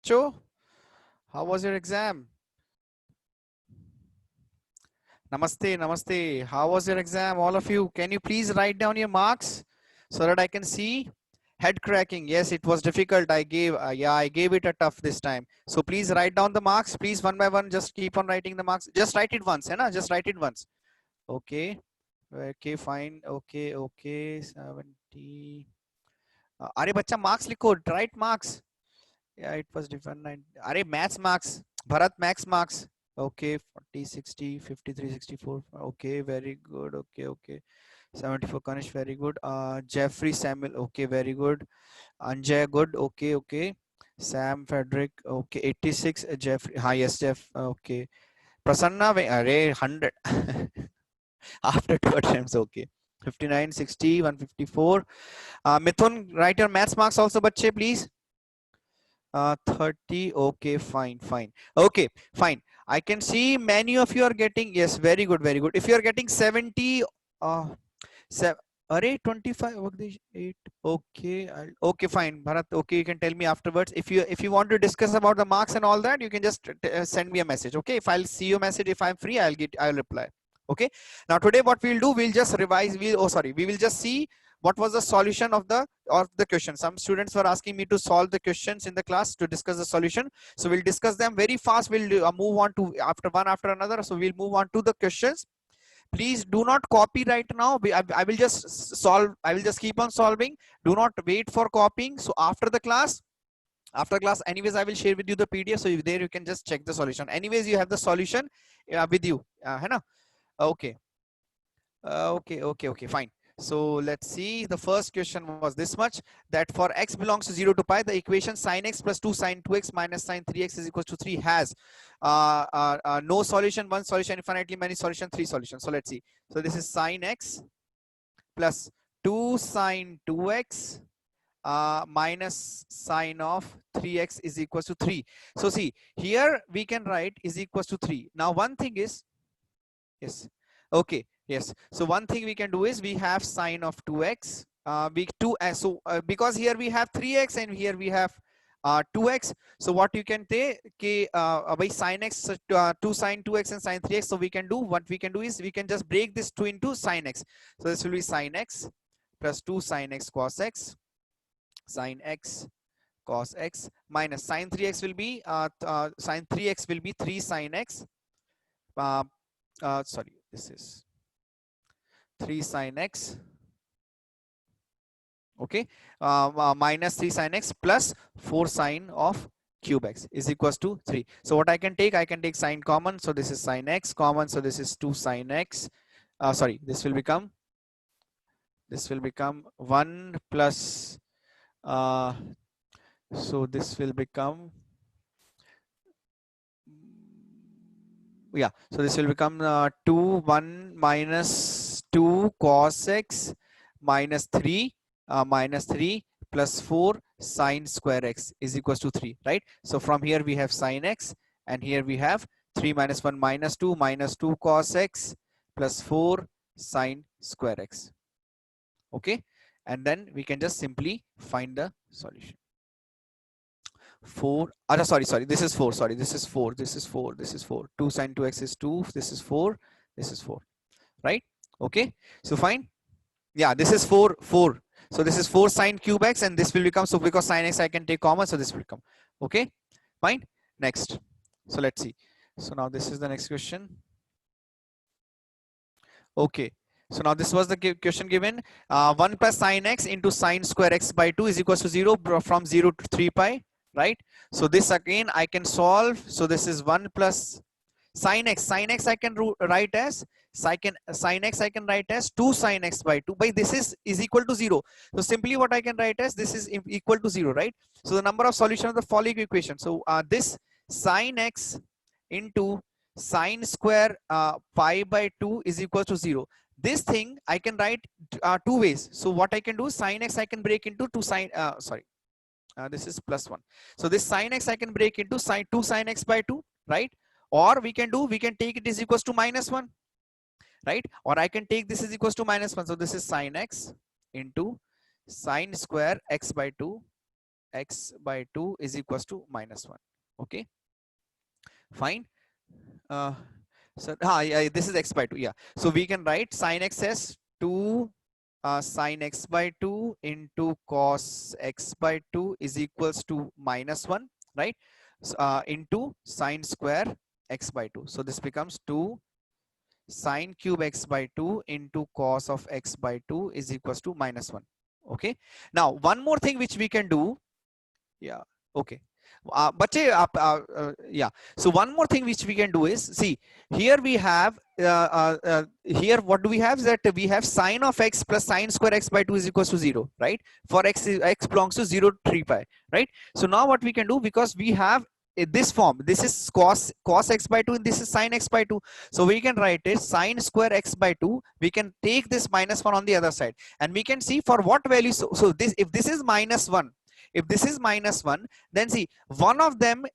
Cho, how was your exam? Namaste, namaste. How was your exam, all of you? Can you please write down your marks so that I can see? Head cracking. Yes, it was difficult. I gave it a tough this time. So please write down the marks. Please one by one, just keep on writing the marks. Just write it once, है ना? Just write it once. Okay. Okay, fine. Okay, okay. 70. अरे बच्चा marks लिखो. Write marks. Yeah, it was different. अरे maths marks. Bharat maths marks. Okay, 40, 60, 53, 64. Okay, very good. Okay, okay. 74, Kanish, very good. Jeffrey Samuel, okay, very good. Anjay, good. Okay, okay. Sam Frederick, okay. 86, Jeffrey. Hi, yes, Jeff. Okay. Prasanna, array 100. After 2 attempts, okay. 59, 60, 154. Mithun, write your maths marks also, bache, please. 30. Okay, fine, fine. Okay, fine. I can see many of you are getting, yes, very good, very good. If you are getting 70, uh, array 25, Vagdish, 8. Okay, okay, fine. Bharat, okay, you can tell me afterwards. If you want to discuss about the marks and all that, you can just send me a message. Okay, if I'll see your message, if I'm free, I'll reply. Okay. Now today, what we'll do, we'll just revise. We will just see what was the solution of the question. Some students were asking me to solve the questions in the class to discuss the solution. So we'll discuss them very fast. We'll move on to after another. So we'll move on to the questions. Please do not copy right now. I will just solve. I will just keep on solving. Do not wait for copying. So after class, anyways, I will share with you the PDF. So there you can just check the solution. Anyways, you have the solution with you. है ना? Okay. Okay, fine. So let's see. The first question was this much, that for x belongs to 0 to pi, the equation sin x plus 2 sin 2x minus sin 3x is equals to 3 has no solution, one solution, infinitely many solution, three solutions. So let's see. So this is sin x plus 2 sin 2x minus sine of 3x is equals to 3. So see, here we can write is equals to 3. Now one thing is, yes, okay, yes, so one thing we can do is we have sine of 2x, because here we have 3x and here we have 2x. So what you can take by sine x, 2 sine 2x and sine 3x. So we can do, what we can do is we can just break this 2 into sine x. So this will be sine x plus 2 sine x cos x, sine x cos x minus sine 3x will be sine 3x will be 3 sine x, uh, sorry, this is 3 sin x, okay, minus 3 sin x plus 4 sine of cube x is equals to 3. So what I can take sine common. So this is sin x common. So this is 2 sin x. Sorry, this will become 1 plus, so this will become, yeah, so this will become 2 1 minus 2 cos x minus 3 plus 4 sine square x is equals to 3, right? So from here we have sine x, and here we have 3 minus 1 minus 2 cos x plus 4 sine square x. Okay, and then we can just simply find the solution. 4, sorry, this is 4, sorry, this is 4, this is 4, this is 4, 2 sine 2x is 2, this is 4, this is 4, right? Okay, so fine. Yeah, this is 4. So this is 4 sine cube x, and this will become, so because sine x I can take common, so this will come. Okay, fine. Next, so let's see. So now this is the next question. Okay, so now this was the question given. 1 plus sine x into sine square x by 2 is equals to 0 from 0 to 3 pi, right? So this again I can solve. So this is 1 plus sine x I can write as sine x I can write as 2 sine x by 2, by this is equal to 0. So simply what I can write as this is equal to 0, right? So the number of solution of the following equation. So this sine x into sine square pi by 2 is equal to 0. This thing I can write two ways. So what I can do, sine x I can break into 2 sine, this is plus 1. So this sine x I can break into sine 2 sine x by 2, right? Or we can take it is equals to minus 1, right? Or I can take this is equals to minus 1. So this is sine x into sine square x by 2 x by 2 is equals to -1. Okay, fine. uh, yeah, this is x by 2. Yeah, so we can write sine x as 2 sine x by 2 into cos x by 2 is equals to -1, right? So, into sine square x by 2. So this becomes 2 sine cube x by 2 into cos of x by 2 is equals to -1. Okay, now one more thing which we can do. Yeah, okay. Yeah, so one more thing which we can do is, see, here we have here what do we have is that we have sine of x plus sine square x by 2 is equals to 0, right? For x belongs to 0 to 3 pi, right? So now what we can do, because we have this form, this is cos x by 2 and this is sine x by 2, so we can write it sine square x by 2. We can take this -1 on the other side and we can see for what value. So this, if this is -1, if this is -1, then see, one of them,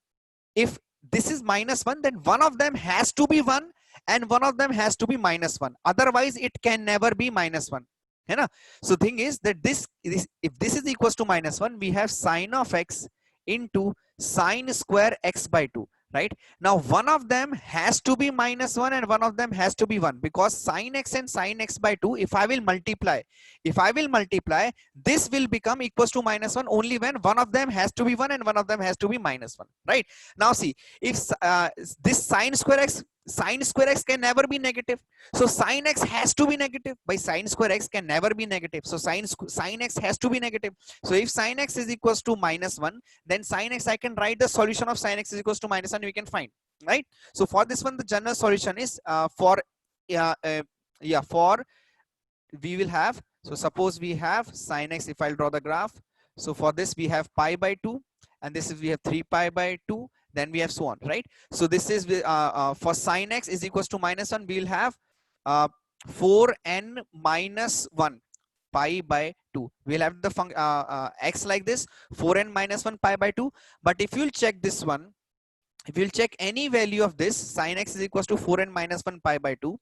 if this is -1, then one of them has to be 1 and one of them has to be -1. Otherwise it can never be -1. है ना? So thing is that this if this is equals to -1, we have sine of x into sine square x by 2, right? Now one of them has to be -1 and one of them has to be 1, because sine x and sine x by 2, if I will multiply, this will become equals to -1 only when one of them has to be 1 and one of them has to be -1, right? Now see, if this sine square x can never be negative, so sine x has to be negative. By sine square x can never be negative, so sine x has to be negative. So if sine x is equals to -1, then sine x, I can write the solution of sine x is equals to -1, we can find, right? So for this one, the general solution is for we will have, so suppose we have sine x, if I'll draw the graph, so for this we have pi by 2 and this is we have 3 pi by 2, then we have so on, right? So this is for sine x is equals to -1, we will have 4n minus 1 pi by 2. We'll have the x like this, 4n minus 1 pi by 2. But if you'll check this one, if you'll check any value of this, sine x is equals to 4n minus 1 pi by 2.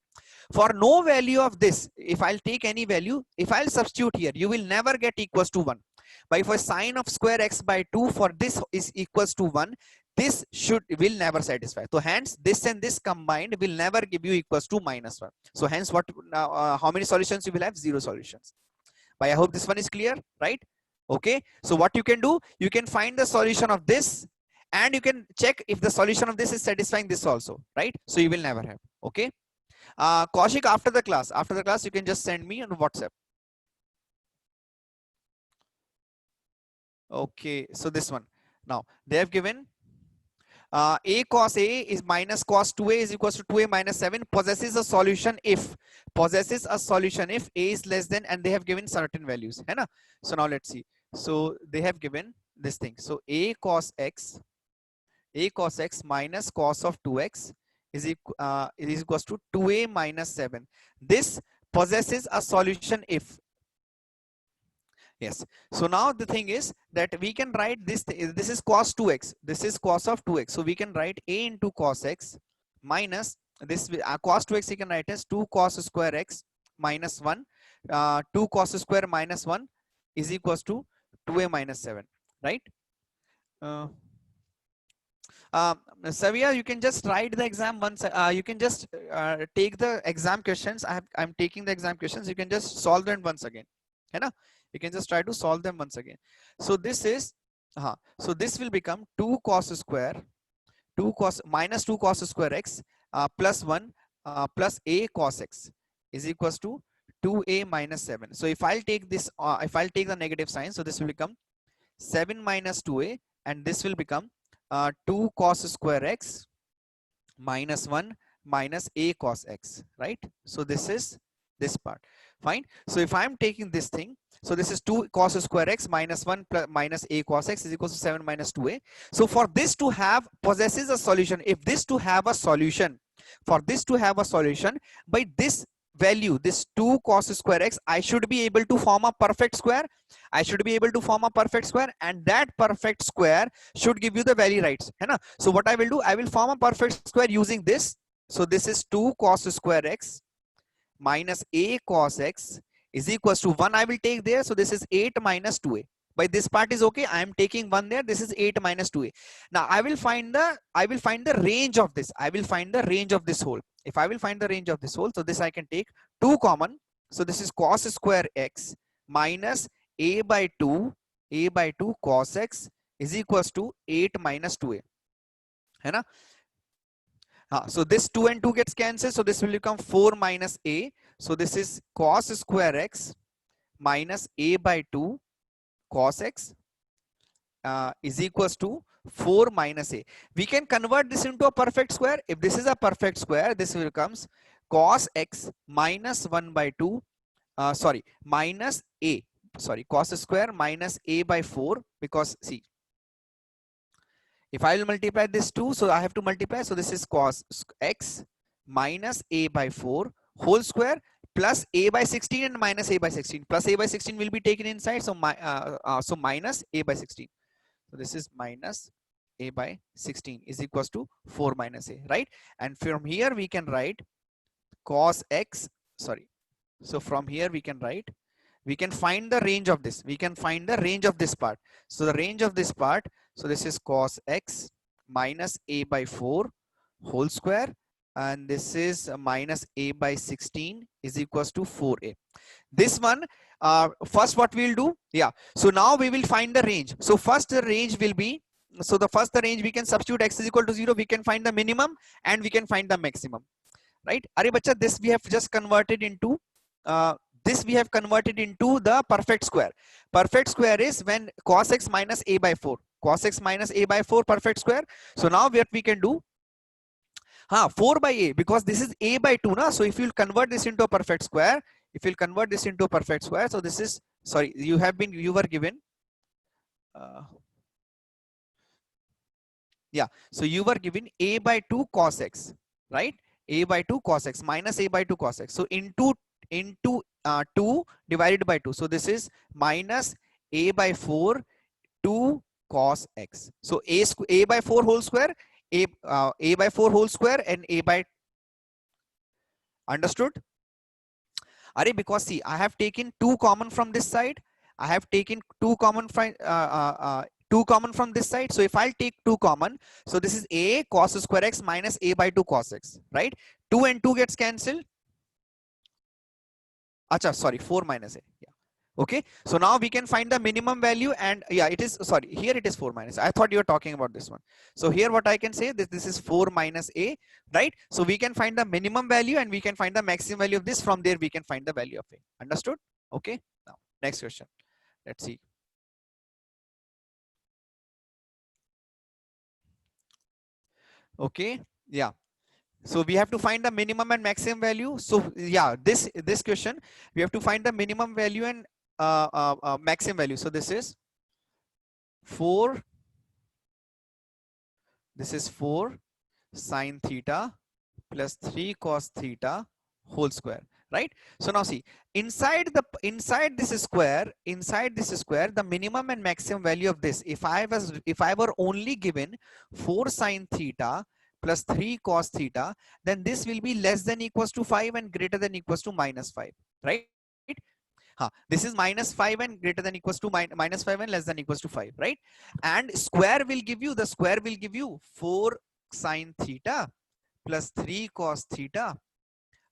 For no value of this, if I'll take any value, if I'll substitute here, you will never get equals to 1. But for sine of square x by 2, for this is equals to 1, this will never satisfy. So hence this and this combined will never give you equals to -1. So hence what how many solutions you will have? 0 solutions. But I hope this one is clear, right? Okay, so what you can do, you can find the solution of this and you can check if the solution of this is satisfying this also, right? So you will never have. Okay, Kaushik, after the class you can just send me on WhatsApp. Okay, so this one, now they have given a cos a is minus cos 2a is equals to 2a minus 7 possesses a solution if a is less than, and they have given certain values, है ना? So now let's see. So they have given this thing. So a cos x minus cos of 2x is equals to 2a minus 7. This possesses a solution if. Yes. So now the thing is that we can write this. This is cos 2x. This is cos of 2x. So we can write a into cos x minus this cos 2x. You can write as 2 cos square x minus 1. 2 cos square minus 1 is equals to 2a minus 7. Right? Savia, you can just write the exam once. You can just take the exam questions. I'm taking the exam questions. You can just solve them once again. है ना? You can just try to solve them once again. So this is, so this will become 2 cos square, 2 cos minus 2 cos square x plus 1 plus a cos x is equals to 2a minus 7. So if I'll take this, if I'll take the negative sign, so this will become 7 minus 2a, and this will become 2 cos square x minus 1 minus a cos x, right? So this is this part. Fine. So if I'm taking this thing, so this is 2 cos square x minus 1 plus minus a cos x is equals to 7 minus 2a. So for this to have possesses a solution, if this to have a solution, for this to have a solution, by this value, this 2 cos square x, I should be able to form a perfect square. I should be able to form a perfect square, and that perfect square should give you the value rights. So what I will do, I will form a perfect square using this. So this is 2 cos square x minus a cos x is equals to 1. I will take there. So this is 8 minus 2a. By this part is okay. I am taking 1 there. This is 8 minus 2a. Now I will find the range of this. I will find the range of this whole. If I will find the range of this whole, so this I can take 2 common. So this is cos square x minus a by 2 cos x is equals to 8 minus 2a. है ना? So this 2 and 2 gets cancelled. So this will become 4 minus a. So this is cos square x minus a by 2 cos x is equals to 4 minus a. We can convert this into a perfect square. If this is a perfect square, this becomes cos x minus 1 by 2, minus a, cos square minus a by 4, because see, if I will multiply this 2, so I have to multiply. So this is cos x minus a by 4 whole square plus a by 16 and minus a by 16. Plus a by 16 will be taken inside. So minus a by 16. So this is minus a by 16 is equals to 4 minus a, right? And from here we can write cos x, so from here we can find the range of this. We can find the range of this part. So the range of this part, so this is cos x minus a by 4 whole square, and this is minus a by 16 is equals to 4a. This one, first what we'll do, so now we will find the range. So first the range will be, so the range we can substitute x is equal to 0. We can find the minimum and we can find the maximum, right? Arey bacha, this we have just converted into the perfect square. Perfect square is when cos x minus a by 4, perfect square. So now what we can do, 4 by a, because this is a by 2 na. So if you'll convert this into a perfect square, so this is, you were given so you were given a by 2 cos x, right? A by 2 cos x minus a by 2 cos x. So into 2 divided by 2. So this is minus a by 4 2 cos x. So a by 4 whole square, a by 4 whole square, and a by, understood? Arey, because see, I have taken 2 common from this side. I have taken 2 common from 2 common from this side. So if I'll take 2 common, so this is a cos square x minus a by 2 cos x, right? 2 and 2 gets cancelled. Acha, 4 minus a. Okay, so now we can find the minimum value, and it is, here it is 4 minus. I thought you were talking about this one. So here what I can say, this is 4 minus a, right? So we can find the minimum value and we can find the maximum value of this. From there we can find the value of a. Understood? Okay, now next question. Let's see. Okay, so we have to find the minimum and maximum value. So this question we have to find the minimum value and maximum value. So this is 4 sine theta plus 3 cos theta whole square, right? So now see, inside this square, the minimum and maximum value of this, if I were only given 4 sine theta plus 3 cos theta, then this will be less than equals to 5 and greater than equals to minus 5, right? This is minus 5 and greater than equals to minus 5 and less than equals to 5, right? And square will give you 4 sine theta plus 3 cos theta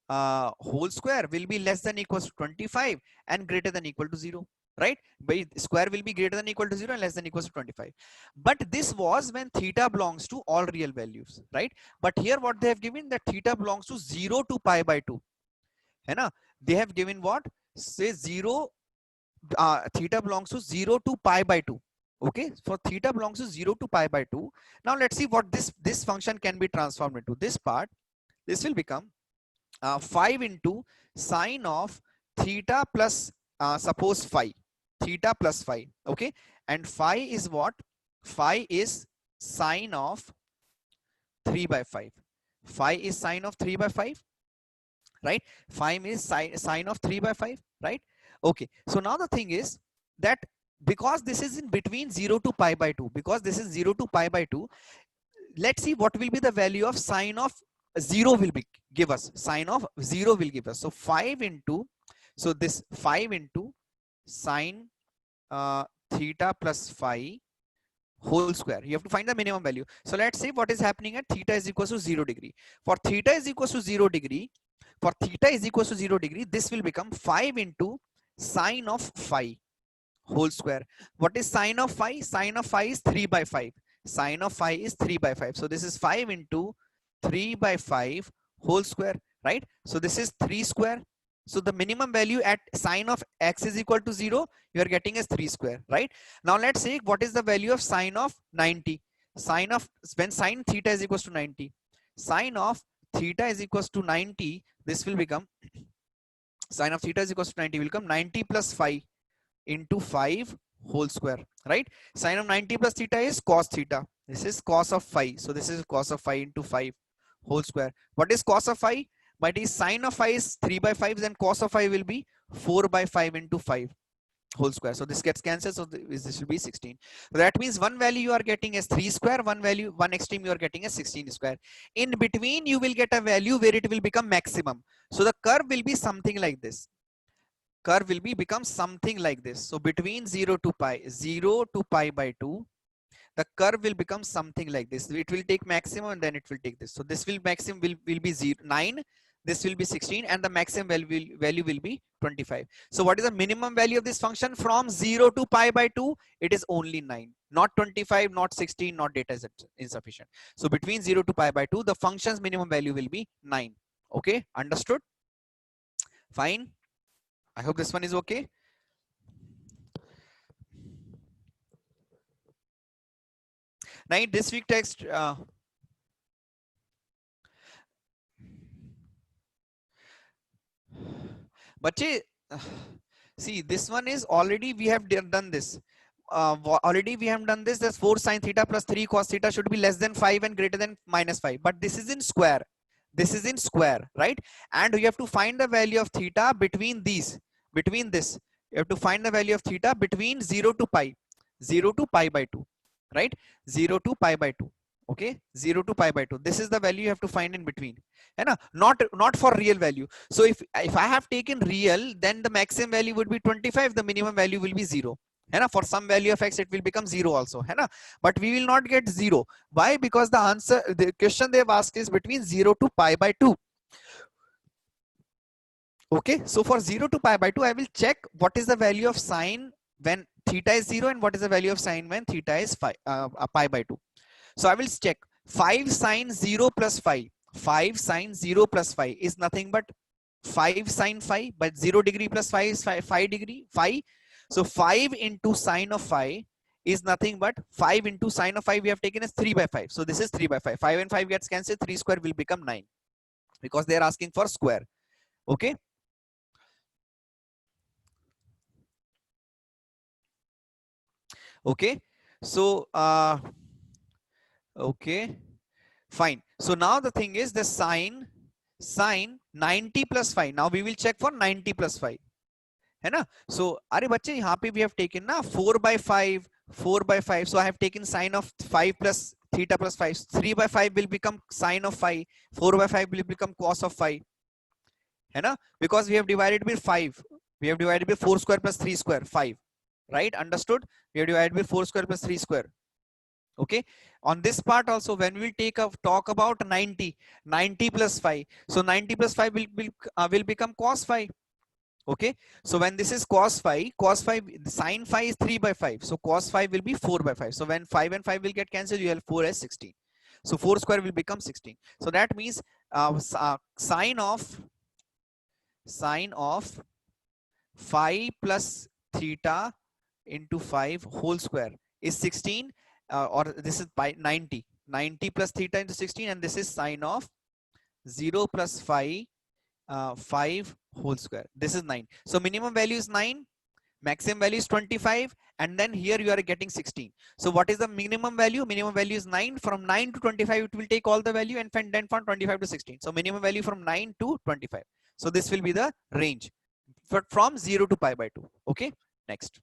whole square will be less than equals to 25 and greater than equal to 0, right? By square will be greater than equal to 0 and less than equals to 25. But this was when theta belongs to all real values, right? But here what they have given, that theta belongs to 0 to pi by 2. है ना? They have given what? Say 0, theta belongs to 0 to pi by 2. Okay, for theta belongs to 0 to pi by 2. Now let's see what this function can be transformed into. This part, this will become 5 into sine of theta plus suppose phi, theta plus phi. Okay, and phi is what? Phi is sine of 3 by 5. Phi is sine of 3 by 5, right? Phi is sine of 3 by 5, right? Okay, so now the thing is that because this is in between 0 to pi by 2, because this is 0 to pi by 2, let's see what will be the value of sine of 0 will be give us. Sine of 0 will give us. So 5 into, so this 5 into sine theta plus phi whole square. You have to find the minimum value. So let's say what is happening at theta is equal to 0 degree. For theta is equal to 0 degree, for theta is equal to 0 degree, this will become 5 into sine of phi whole square. What is sine of phi? Sine of phi is 3 by 5. Sine of phi is 3 by 5. So this is 5 into 3 by 5 whole square, right? So this is 3 square. So the minimum value at sine of x is equal to 0, you are getting as 3 square, right? Now let's say what is the value of sine of 90. Sine of, when sine theta is equals to 90, sine of theta is equals to 90, this will become, sine of theta is equals to 90 will become 90 plus phi into 5 whole square, right? Sine of 90 plus theta is cos theta. This is cos of phi. So this is cos of phi into 5 whole square. What is cos of phi? But is sine of phi is 3 by 5, then cos of phi will be 4 by 5 into 5 whole square. So this gets cancelled. So this will be 16. So that means one value you are getting as 3 square, one value, one extreme you are getting as 16 square. In between, you will get a value where it will become maximum. So the curve will be something like this. Curve will be become something like this. So between 0 to pi by 2, the curve will become something like this. It will take maximum and then it will take this. So this will maximum will be 9. This will be 16 and the maximum value will be 25. So what is the minimum value of this function? From 0 to pi by 2, it is only 9. Not 25, not 16, not data is insufficient. So between 0 to pi by 2, the function's minimum value will be 9. Okay, understood? Fine. I hope this one is okay. Now this week text, Bache, see, this one is already we have done this. Already we have done this. That's 4 sine theta plus 3 cos theta should be less than 5 and greater than minus 5. But this is in square. This is in square, right? And you have to find the value of theta between these. Between this, you have to find the value of theta between 0 to pi. 0 to pi by 2, right? 0 to pi by 2. Okay, 0 to pi by 2. This is the value you have to find in between. And not for real value. So if I have taken real, then the maximum value would be 25, the minimum value will be 0. For some value of x it will become 0 also. But we will not get 0. Why? Because the answer, the question they have asked is between 0 to pi by 2. Okay, so for 0 to pi by 2, I will check what is the value of sine when theta is 0 and what is the value of sine when theta is pi by 2. So I will check 5 sine 0 plus phi. 5 sine 0 plus phi is nothing but 5 sine phi, but 0 degree plus phi is 5 degree phi. So 5 into sine of phi is nothing but 5 into sine of phi we have taken as 3 by 5. So this is 3 by 5. 5 and 5 gets cancelled. 3 square will become 9 because they are asking for square. Okay. Okay. So, okay. Fine. So now the thing is the sine 90 plus phi. Now we will check for 90 plus phi. है ना? So अरे बच्चे यहाँ पे we have taken ना 4 by 5, 4 by 5. So I have taken sine of 5 plus theta plus 5. 3 by 5 will become sine of phi. 4 by 5 will become cos of phi. है ना? Because we have divided by 5. We have divided by 4 square plus 3 square, 5. Right? Understood? We have divided by 4 square plus 3 square. Okay, on this part also when we will talk about 90 plus phi, so 90 plus phi will become cos phi. Okay, so when this is cos phi, sine phi is 3 by 5, so cos phi will be 4 by 5. So when 5 and 5 will get cancelled, you have 4 as 16. So 4 square will become 16. So that means sine of phi plus theta into 5 whole square is 16, or this is by 90 plus theta into 16, and this is sine of 0 plus phi 5 whole square. This is 9. So minimum value is 9, maximum value is 25, and then here you are getting 16. So what is the minimum value? Minimum value is 9. From 9 to 25 it will take all the value, and then from 25 to 16. So minimum value from 9 to 25. So this will be the range from 0 to pi by 2. Okay, next.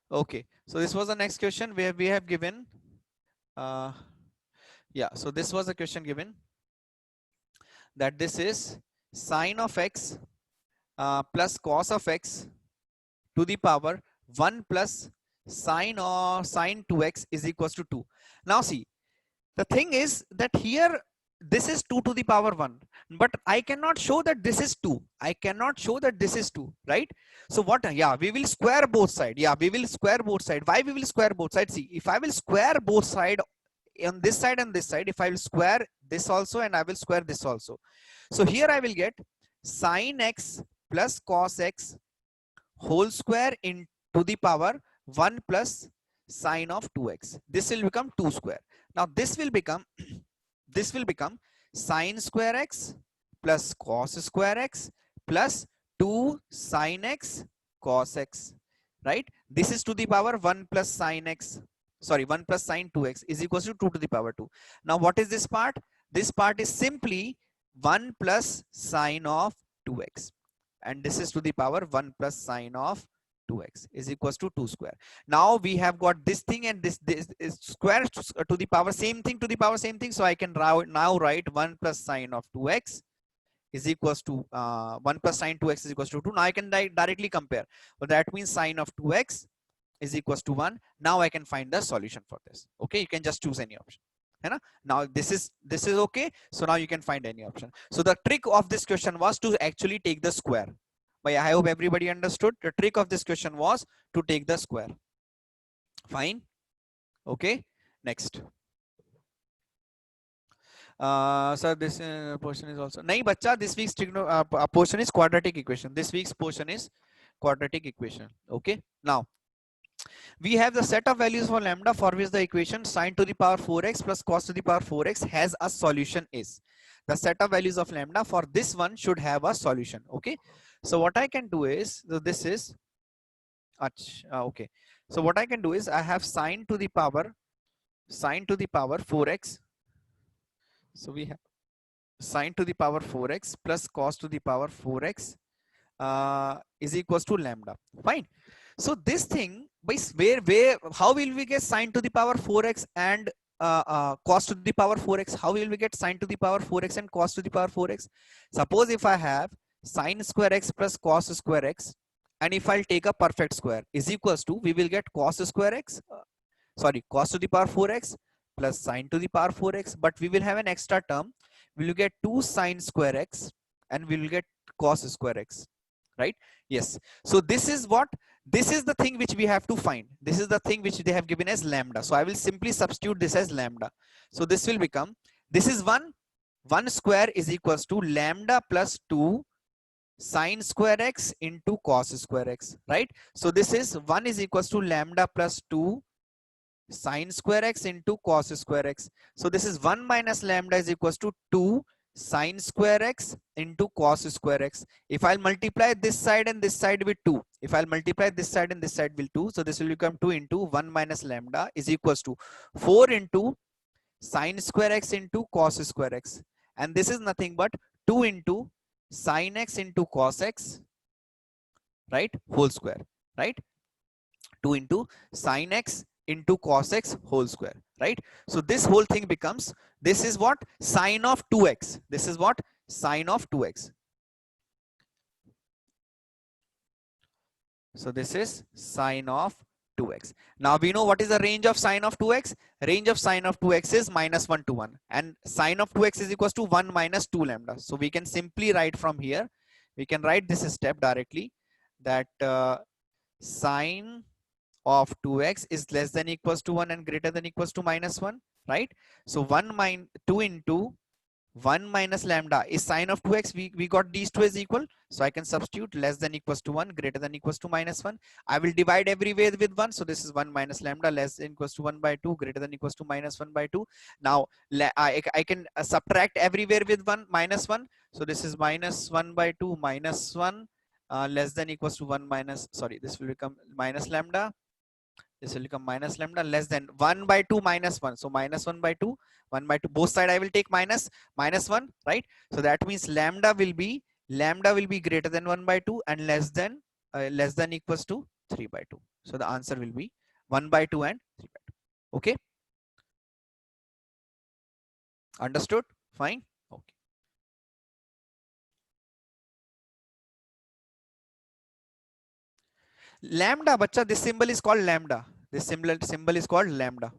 Okay, so this was the next question where we have given yeah, so this was the question given that this is sine of x plus cos of x to the power 1 plus sine or sine 2x is equals to 2. Now see, the thing is that here this is 2 to the power 1, but I cannot show that this is 2. I cannot show that this is 2, right? So what? Yeah, we will square both sides. Yeah, we will square both sides. Why we will square both sides? See, if I will square both sides on this side and this side, if I will square this also and I will square this also. So here I will get sine x plus cos x whole square in to the power 1 plus sine of 2x. This will become 2 square. Now this will become this will become sine square x plus cos square x plus 2 sine x cos x, right? This is to the power 1 plus sine x, sorry, 1 plus sine 2x is equals to 2 to the power 2. Now what is this part? This part is simply 1 plus sine of 2x, and this is to the power 1 plus sine of 2x is equals to 2 square. Now we have got this thing, and this is square to the power same thing to the power same thing. So I can now write 1 plus sine of 2x is equals to 1 plus sine 2x is equals to 2. Now I can directly compare. So that means sine of 2x is equals to 1. Now I can find the solution for this. Okay, you can just choose any option. Now this is okay. So now you can find any option. So the trick of this question was to actually take the square. But I hope everybody understood. The trick of this question was to take the square. Fine. Okay. Next. So this portion is also nahi bacha. This week's portion is quadratic equation. This week's portion is quadratic equation. Okay. Now we have the set of values for lambda for which the equation sine to the power 4x plus cos to the power 4x has a solution is. The set of values of lambda for this one should have a solution. Okay. So what I can do is, so this is okay. So what I can do is I have sine to the power 4x. So we have sine to the power 4x plus cos to the power 4x is equals to lambda. Fine. So this thing, where how will we get sine to the power 4x and cos to the power 4x? How will we get sine to the power 4x and cos to the power 4x? Suppose if I have sine square x plus cos square x, and if I'll take a perfect square is equals to, we will get cos square x, cos to the power 4x plus sine to the power 4x, but we will have an extra term. We will get 2 sine square x and we will get cos square x, right? Yes. So this is what, this is the thing which we have to find. This is the thing which they have given as lambda. So I will simply substitute this as lambda. So this will become, this is 1 square is equals to lambda plus 2 sine square x into cos square x, right? So this is 1 is equals to lambda plus 2 sine square x into cos square x. So this is 1 minus lambda is equals to 2 sine square x into cos square x. If I'll multiply this side and this side with 2, if I'll multiply this side and this side with 2, so this will become 2 into 1 minus lambda is equals to 4 into sine square x into cos square x. And this is nothing but 2 into sine x into cos x, right, whole square, right? 2 into sine x into cos x whole square, right? So this whole thing becomes, this is what, sine of 2x. This is what, sine of 2x. So this is sine of 2x. Now we know what is the range of sine of 2x. Range of sine of 2x is -1 to 1, and sine of 2x is equals to 1 minus 2 lambda. So we can simply write from here, we can write this step directly, that sine of 2x is less than equals to 1 and greater than equals to -1, right? So 2 into 1 minus lambda is sine of 2x. We got these two as equal. So I can substitute less than equals to 1, greater than equals to -1. I will divide everywhere with 1. So this is 1 minus lambda less than equals to 1 by 2, greater than equals to -1 by 2. Now I can subtract everywhere with 1, -1. So this is -1 by 2 -1 less than equals to 1 minus, sorry, this will become minus lambda. This will become minus lambda less than 1 by 2 minus 1. So -1 by 2, 1 by 2. Both side I will take -1, right? So that means lambda will be greater than 1 by 2 and less than equals to 3 by 2. So the answer will be 1 by 2 and 3 by 2. Okay. Understood? Fine. Okay. Lambda, bacha, this symbol is called lambda. This symbol is called lambda.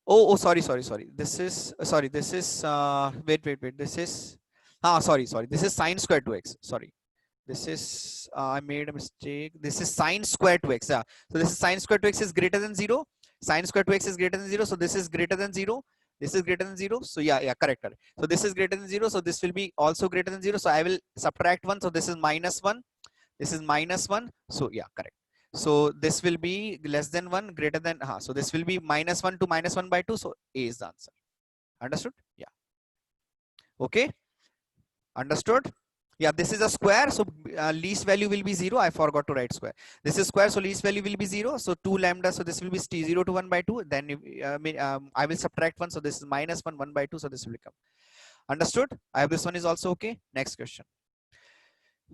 Oh, sorry. This is This is wait. This is sorry. This is sine square 2x. Sorry. This is I made a mistake. This is sine square 2x. Yeah. So this is sine square 2x is greater than 0. Sine square 2x is greater than 0. So this is greater than 0. This is greater than 0. So yeah, correct. So this is greater than 0. So this will be also greater than 0. So I will subtract 1. So this is minus 1. This is minus 1. So yeah, correct. So this will be less than 1, greater than, so this will be minus 1 to minus 1 by 2. So A is the answer. Understood? Yeah. Okay. Understood? Yeah, this is a square. So least value will be 0. I forgot to write square. This is square. So least value will be 0. So 2 lambda. So this will be 0 to 1 by 2. Then I will subtract 1. So this is minus 1, 1 by 2. So this will become. Understood? I have this one is also okay. Next question.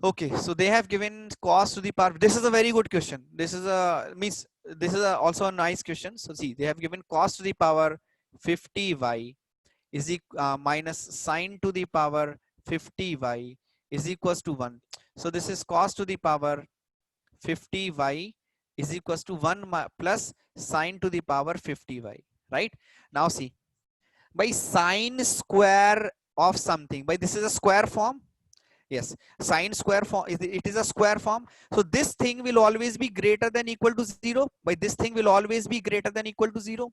Okay, so they have given cos to the power. This is a very good question. This is also a nice question. So see, they have given cos to the power 50y is minus sine to the power 50y is equals to 1. So this is cos to the power 50y is equals to 1 plus sine to the power 50y. Right? Now see, by sine square of something, by this is a square form. Yes, sine square form, it is a square form. So this thing will always be greater than equal to 0. By this thing will always be greater than equal to 0.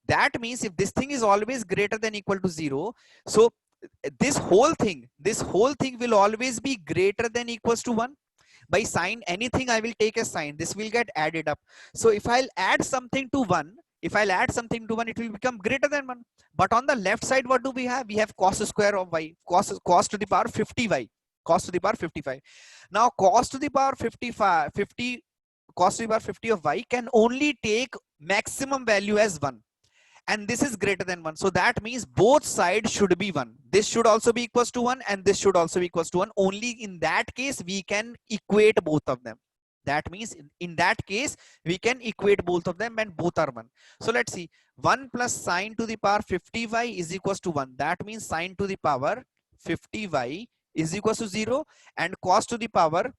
That means if this thing is always greater than equal to 0, so this whole thing will always be greater than equals to 1. By sine, anything I will take as sine, this will get added up. So if I'll add something to 1, it will become greater than 1. But on the left side, what do we have? We have cos square of y, cos to the power 50y. Cos to the power 55. Now cos to the power 50 of y can only take maximum value as 1, and this is greater than 1. So that means both sides should be 1. This should also be equals to 1, and this should also be equals to 1. Only in that case we can equate both of them. That means in that case we can equate both of them, and both are 1. So let's see, 1 plus sine to the power 50y is equals to 1. That means sine to the power 50y is equals to 0, and cos to the power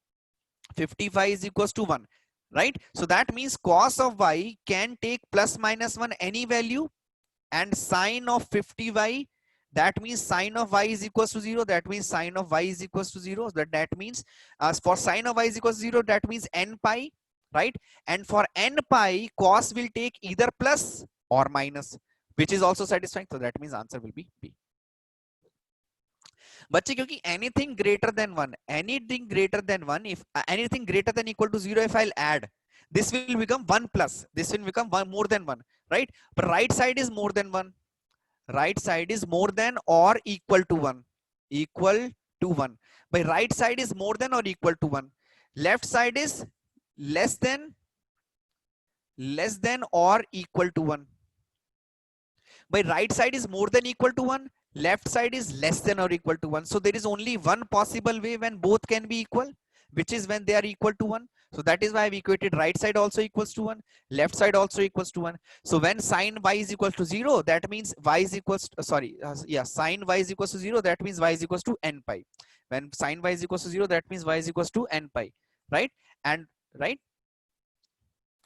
55 is equals to 1, right? So that means cos of y can take plus minus 1 any value, and sine of 50y, that means sine of y is equals to 0. That means sine of y is equals to 0. That means for sine of y is equals to 0, that means n pi, right? And for n pi, cos will take either plus or minus, which is also satisfying. So that means answer will be B. बच्चे क्योंकि anything greater than 1, if anything greater than equal to 0, if I'll add, this will become 1 plus, this will become 1 more than 1, right? But right side is more than 1. Right side is more than or equal to 1. Equal to 1. By right side is more than or equal to 1. Left side is less than or equal to 1. By right side is more than equal to 1. Left side is less than or equal to 1. So there is only one possible way when both can be equal, which is when they are equal to 1. So that is why I've equated right side also equals to 1, left side also equals to 1. So when sine y is equal to 0, that means y is equals to, sine y is equals to 0, that means y is equals to n pi. When sine y is equals to 0, that means y is equals to n pi, right? And right?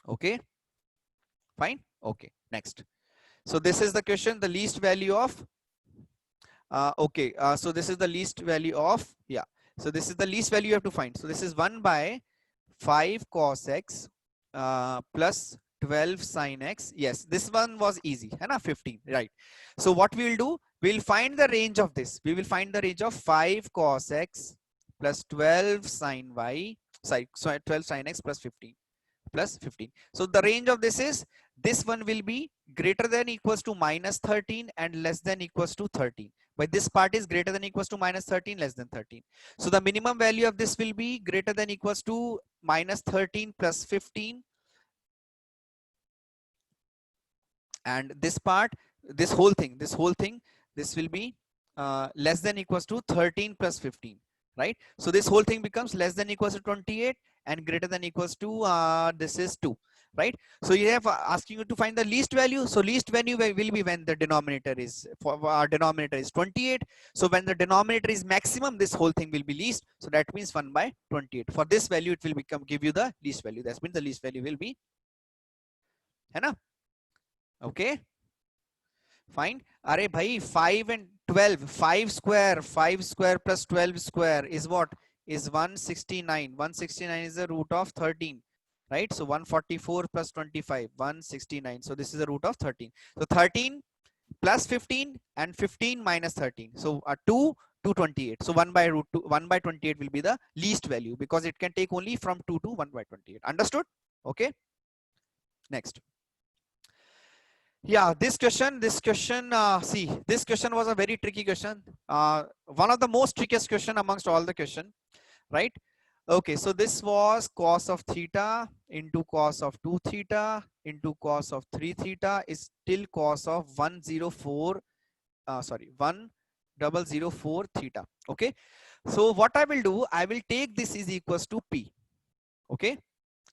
Okay, fine. Okay, next. So this is the question, the least value of so this is the least value of, so this is the least value you have to find. So this is 1 by 5 cos x plus 12 sin x. Yes, this one was easy, है ना, 15, right? So what we will do, we'll find the range of this. We will find the range of 5 cos x plus 12 sin y, sorry, 12 sin x plus 15. So the range of this is, this one will be greater than equals to minus 13 and less than equals to 13. But this part is greater than equals to minus 13, less than 13. So the minimum value of this will be greater than equals to minus 13 plus 15. And this part, this whole thing, this will be less than equals to 13 plus 15, right? So this whole thing becomes less than equals to 28 and greater than equals to, this is 2. right? So you have asking you to find the least value. So least value will be when the denominator is, for our denominator is 28. So when the denominator is maximum, this whole thing will be least. So that means 1 by 28. For this value, it will become, give you the least value. That means the least value will be, है ना? Okay, fine. Arey bhai, 5 and 12, 5 square plus 12 square is what? Is 169. 169 is the root of 13, right? So 144 plus 25, 169. So this is the root of 13. So 13 plus 15 and 15 minus 13. So 2 to 28. So 1 by root 2, 1 by 28 will be the least value because it can take only from 2 to 1 by 28. Understood? Okay. Next. Yeah, this question, see, this question was a very tricky question. One of the most trickiest question amongst all the question, right? Okay, so this was cos of theta into cos of 2 theta into cos of 3 theta is still cos of 104, 1004 theta. Okay, so what I will do, I will take this is equals to P. Okay.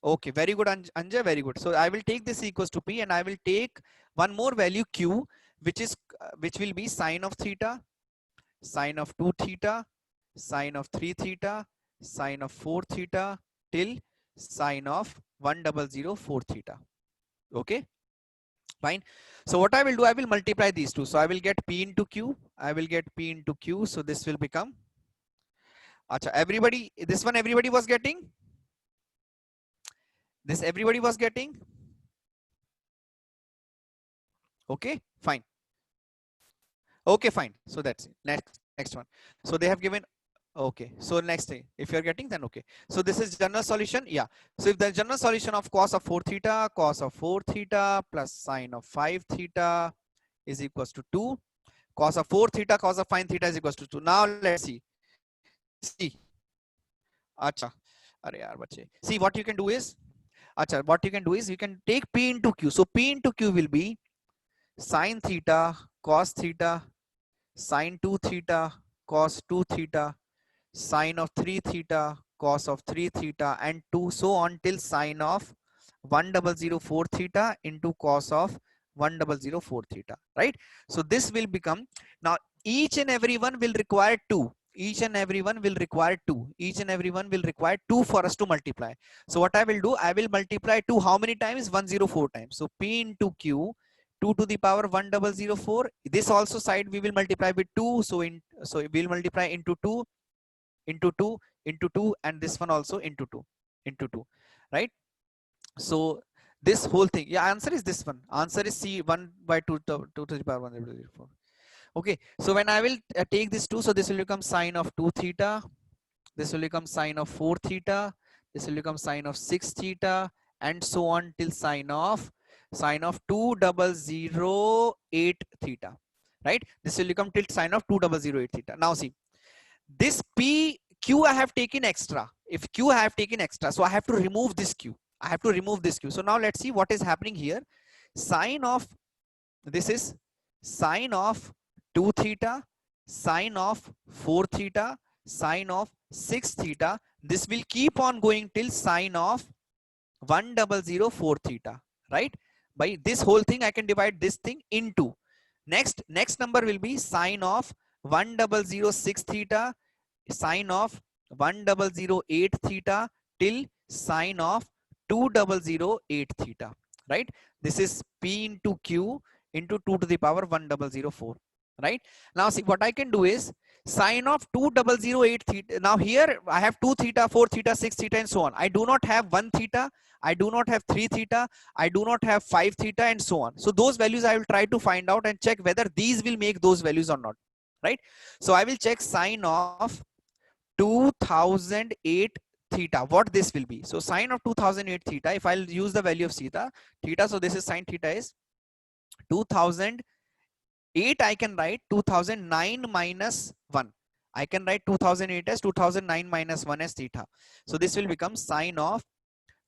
Okay, very good, Anja, very good. So I will take this equals to P and I will take one more value Q, which is which will be sine of theta, sine of 2 theta, sine of 3 theta, sine of 4 theta till sine of 1004 theta. Okay, fine. So what I will do, I will multiply these two. So I will get P into Q, I will get P into Q. So this will become, acha, everybody, this one everybody was getting? This everybody was getting? Okay, fine. Okay, fine. So that's it. Next one. So they have given, okay. So next thing, if you're getting, then okay. So this is general solution. Yeah. So if the general solution of cos of 4 theta, cos of 4 theta plus sine of 5 theta is equals to 2. Cos of 4 theta, cos of 5 theta is equals to 2. Now let's see. See. Acha. Are yaar bache. See what you can do is, acha, what you can do is you can take P into Q. So P into Q will be sine theta, cos theta, sine 2 theta, cos 2 theta, sine of 3 theta, cos of 3 theta, and 2 so on till sine of 1004 theta into cos of 1004 theta, right? So this will become, now each and every one will require 2. Each and every one will require 2. Each and every one will require 2 for us to multiply. So what I will do, I will multiply 2 how many times? 104 times. So P into Q, 2 to the power 1004. This also side we will multiply with 2. So we will multiply into 2 into 2 into 2, and this one also into 2 into 2, right? So this whole thing, yeah, answer is this one. Answer is C, 1 by 2 to the power 104. Okay, so when I will take this 2, so this will become sine of 2 theta, this will become sine of 4 theta, this will become sine of 6 theta, and so on till sine of 2008 theta, right? This will become till sine of 2008 theta. Now see, this P, Q I have taken extra. If Q I have taken extra, so I have to remove this Q. I have to remove this Q. So now let's see what is happening here. Sine of, this is sine of 2 theta, sine of 4 theta, sine of 6 theta. This will keep on going till sine of 1004 theta, right? By this whole thing, I can divide this thing into. Next number will be sine of 1006 theta, sine of 1008 theta till sine of 2008 theta, right? This is P into Q into 2 to the power 1004, right? Now see what I can do is sine of 2008 theta. Now here I have 2 theta, 4 theta, 6 theta, and so on. I do not have 1 theta, I do not have 3 theta, I do not have 5 theta, and so on. So those values I will try to find out and check whether these will make those values or not, right? So I will check sine of 2008 theta, what this will be. So sine of 2008 theta, if I'll use the value of theta, so this is sine theta is 2008, I can write 2009 minus 1. I can write 2008 as 2009 minus 1 as theta. So this will become sine of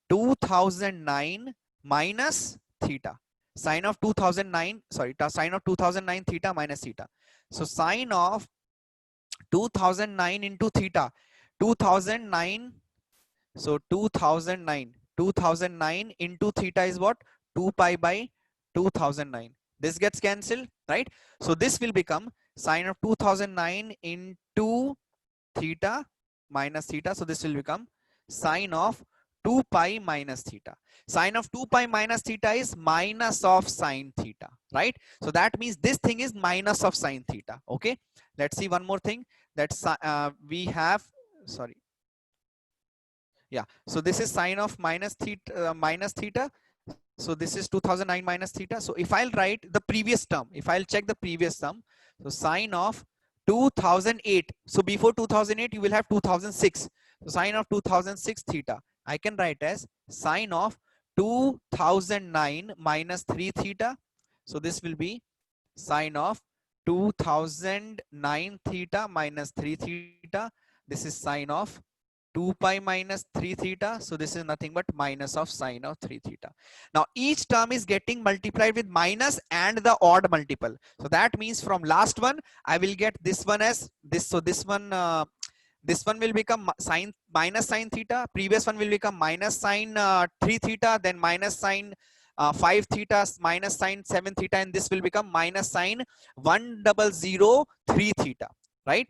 2009 minus theta. Sine of 2009, sorry, sine of 2009 theta minus theta. So sine of 2009 into theta, 2009, so 2009 2009 into theta is what? 2 pi by 2009. This gets cancelled, right? So this will become sine of 2009 into theta minus theta. So this will become sine of 2 pi minus theta. Sine of 2 pi minus theta is minus of sine theta, right? So that means this thing is minus of sine theta. Okay, let's see one more thing. That's we have, sorry, yeah, so this is sine of minus theta. So this is 2009 minus theta. So if I'll write the previous term, if I'll check the previous term, so sine of 2008. So before 2008, you will have 2006. So sine of 2006 theta, I can write as sine of 2009 minus 3 theta. So this will be sine of 2009 theta minus 3 theta. This is sine of 2 pi minus 3 theta. So this is nothing but minus of sine of 3 theta. Now each term is getting multiplied with minus and the odd multiple. So that means from last one, I will get this one as this. So this one will become sine minus sine theta. Previous one will become minus sine 3 theta, then minus sine 5 theta, minus sine 7 theta, and this will become minus sine 1003 theta, right?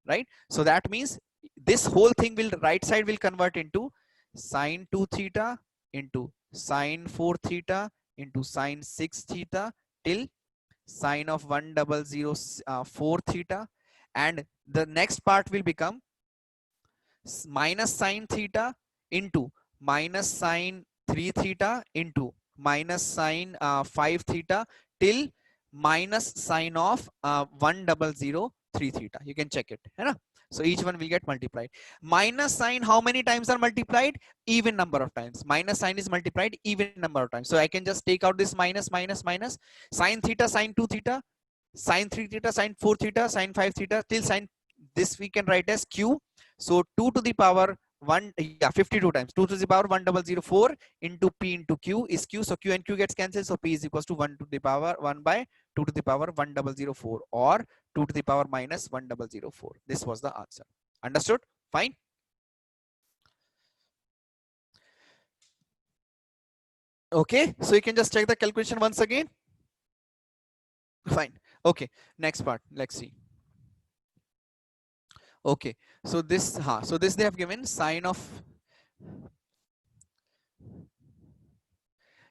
Right. So that means this whole thing will, right side will convert into sine 2 theta into sine 4 theta into sine 6 theta till sine of 1004 theta, and the next part will become minus sine theta into minus sine 3 theta into minus sine 5 theta till minus sine of 1003 theta. You can check it, है ना? So each one will get multiplied. Minus sign, how many times are multiplied? Even number of times. Minus sign is multiplied even number of times. So I can just take out this minus, minus, minus. Sine theta, sine 2 theta, sine 3 theta, sine 4 theta, sine 5 theta till sine. This we can write as q. So 2 to the power 1, yeah, 52 times. 2 to the power 1004 into p into q is q. So q and q gets cancelled. So p is equals to 1 to the power 1 by 2 to the power 1004 or 2 to the power minus 1004. This was the answer. Understood? Fine. Okay, so you can just check the calculation once again. Fine. Okay, next part. Let's see. Okay, so this, so this they have given sine of,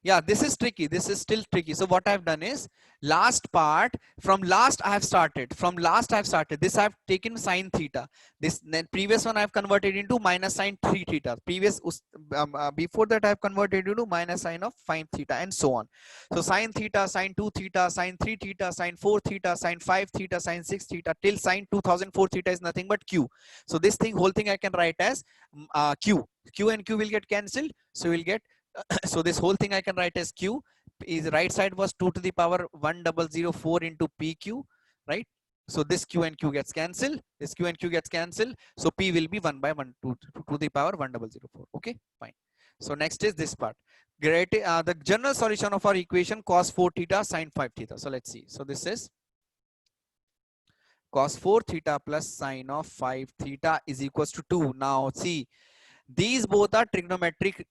yeah, this is tricky. This is still tricky. So what I've done is last part, from last I have started. From last I've started. This I've taken sine theta. This then previous one I've converted into minus sine 3 theta. Previous before that I've converted into minus sine of 5 theta and so on. So sine theta, sine 2 theta, sine 3 theta, sine 4 theta, sine 5 theta, sine 6 theta till sine 2004 theta is nothing but q. So this thing, whole thing I can write as q. Q and q will get cancelled. So we'll get so this whole thing I can write as q. Is right side was 2 to the power 1004 into pq, right? So this q and q gets cancelled. This q and q gets cancelled. So p will be 1 by 1 to the power 1004. Okay, fine. So next is this part. The general solution of our equation cos 4 theta sine 5 theta. So let's see. So this is cos 4 theta plus sine of 5 theta is equals to 2. Now see, these both are trigonometric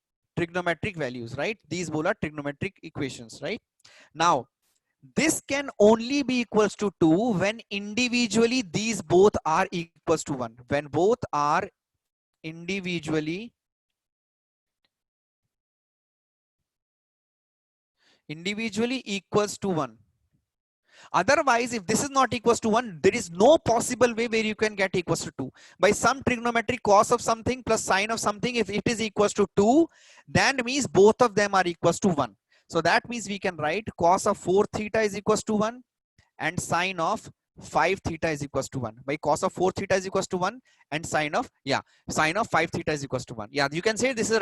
values, right? These both are trigonometric equations, right? Now this can only be equals to 2 when individually these both are equals to 1. When both are individually equals to 1. Otherwise, if this is not equals to 1, there is no possible way where you can get equals to 2. By some trigonometric cos of something plus sine of something, if it is equals to 2, then means both of them are equals to 1. So that means we can write cos of 4 theta is equals to 1 and sine of 5 theta is equals to 1. By cos of 4 theta is equals to 1 and sine of, yeah, sine of 5 theta is equals to 1. Yeah, you can say this is a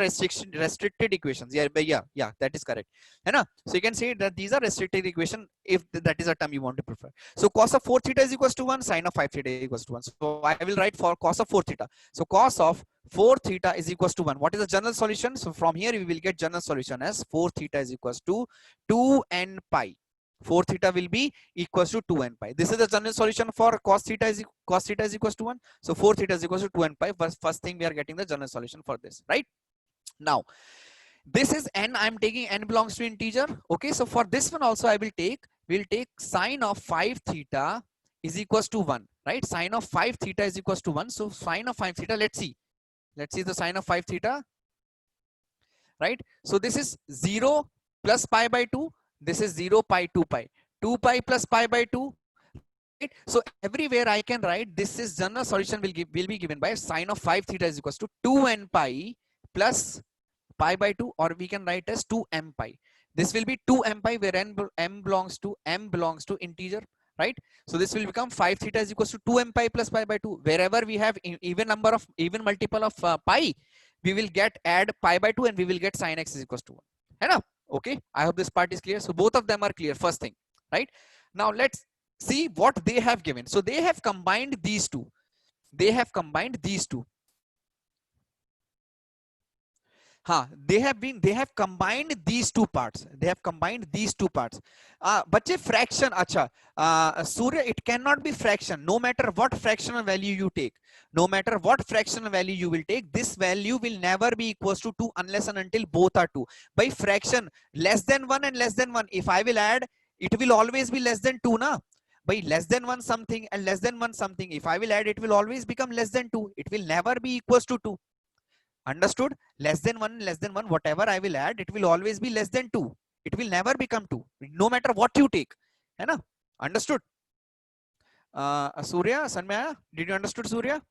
restricted equations. Yeah, but yeah, that is correct. So you can say that these are restricted equation if that is a term you want to prefer. So cos of 4 theta is equals to 1, sine of 5 theta is equals to 1. So I will write for cos of 4 theta. So cos of 4 theta is equals to 1. What is the general solution? So from here we will get general solution as 4 theta is equals to 2n pi. 4 theta will be equals to 2n pi. This is the general solution for cos theta is equals to 1. So 4 theta is equals to 2n pi. First thing we are getting the general solution for this, right? Now This is n, I'm taking n belongs to integer. Okay, so for this one also I will take, we'll take sine of 5 theta is equals to 1, right? Sine of 5 theta is equals to 1. So sine of 5 theta, let's see the sine of 5 theta, right? So this is 0 plus pi by 2, this is 0 pi 2 pi, 2 pi plus pi by 2, right? So everywhere I can write, this is general solution will be given by sine of 5 theta is equals to 2n pi plus pi by 2, or we can write as 2m pi. This will be 2m pi where m belongs to integer, right? So this will become 5 theta is equals to 2m pi plus pi by 2. Wherever we have even multiple of pi, we will get add pi by 2 and we will get sin x is equals to 1. Hai na? Okay, I hope this part is clear. So both of them are clear, first thing, right? Now let's see what they have given. So they have combined these two. They have combined these two. They have combined these two parts. They have combined these two parts. बच्चे fraction, अच्छा, Surya, it cannot be fraction. No matter what fractional value you take, no matter what fractional value you will take, this value will never be equals to 2 unless and until both are 2. By fraction, less than 1 and less than 1, if I will add, it will always be less than 2, na? By less than 1 something and less than 1 something, if I will add, it will always become less than 2. It will never be equals to 2. Understood? Less than 1, whatever I will add, it will always be less than 2. It will never become 2, no matter what you take. Hai na? Understood? Surya, Sanmaya, did you understood, Surya?